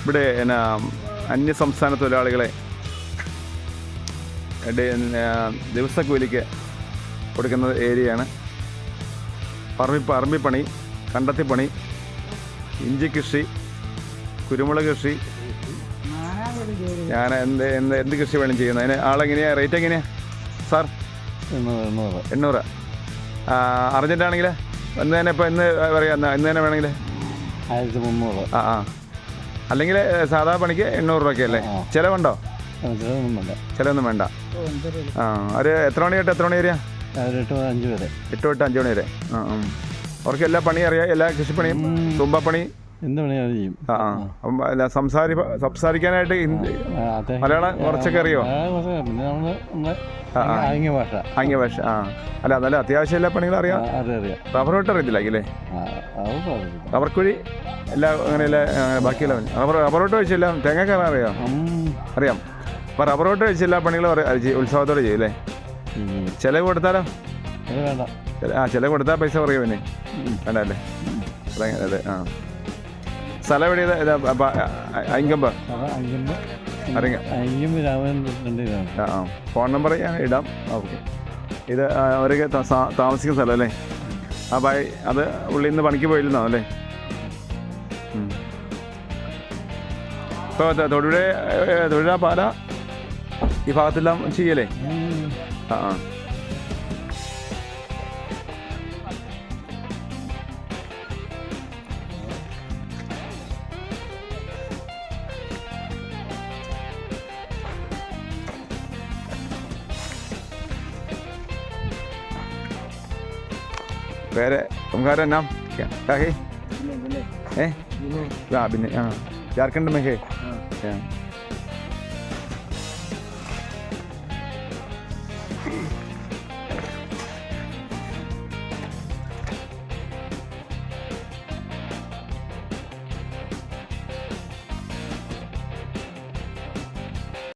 ഇവിടെ എന്നാ അന്യസംസ്ഥാന തൊഴിലാളികളെ ദിവസക്കൂലിക്ക് കൊടുക്കുന്ന ഏരിയയാണ്. പറമ്പിപ്പണി, കണ്ടത്തിപ്പണി, ഇഞ്ചി കൃഷി, കുരുമുളക് കൃഷി, ഞാൻ എന്ത് കൃഷി വേണം ചെയ്യുന്നത്. അതിന് ആളെങ്ങനെയാണ്, റേറ്റ് എങ്ങനെയാണ് സാർ? 800. അർജൻറ്റാണെങ്കിൽ ഇന്ന് തന്നെ, ഇപ്പോൾ ഇന്ന് പറയാം, ഇന്ന് തന്നെ വേണമെങ്കിൽ 1300. ആ അല്ലെങ്കിൽ സാധാ പണിക്ക് 800 രൂപയ്ക്കല്ലേ? ചിലവുണ്ടോ? ചിലവൊന്നും വേണ്ട. ഒരു എത്ര മണി തൊട്ട് എത്ര മണി വരെയാ? 8 to 5 വരെ. 8 തൊട്ട് 5 മണി വരെ. അവർക്ക് എല്ലാ പണിയും അറിയാം, എല്ലാ കൃഷിപ്പണിയും, തുമ്പപ്പണി എന്ത് പണിയാണ് ചെയ്യും. അപ്പം സംസാരിക്കാനായിട്ട് മലയാളം കുറച്ചൊക്കെ അറിയോ? ആംഗ്യ ഭാഷ. അല്ല നല്ല അത്യാവശ്യം എല്ലാ പണികളും അറിയാം. റബ്ബർ വെട്ട് അറിയത്തില്ലേ? റബ്ബർ കുഴി എല്ലാം അങ്ങനെയല്ല, ബാക്കിയെല്ലാം റബ്ബർ വെട്ട് വെച്ചെല്ലാം തേങ്ങ കയറാൻ അറിയാം. അപ്പം റബ്ബർ വെട്ട് വെച്ച് എല്ലാ പണികളും ഉത്സവത്തോടെ ചെയ്യും അല്ലേ? ചിലവ് കൊടുത്താലോ? ചിലവ് കൊടുത്താൽ പൈസ കുറയും പിന്നെ വേണ്ട അല്ലേ? അതെ. സ്ഥലം എവിടെയാ? അയങ്കമ്പ്. ഫോൺ നമ്പർ ഞാൻ ഇടാം. ഓക്കെ. ഇത് അവരൊക്കെ താമസിക്കുന്ന സ്ഥലം അല്ലേ? അത് ഉള്ളിൽ നിന്ന് പണിക്ക് പോയിരുന്നോ അല്ലേ? ഇപ്പോൾ തൊഴില പാല ഈ ഭാഗത്തെല്ലാം ചെയ്യല്ലേ? പേര് तुम्हारा नाम क्या है? बिने झारखंड में है।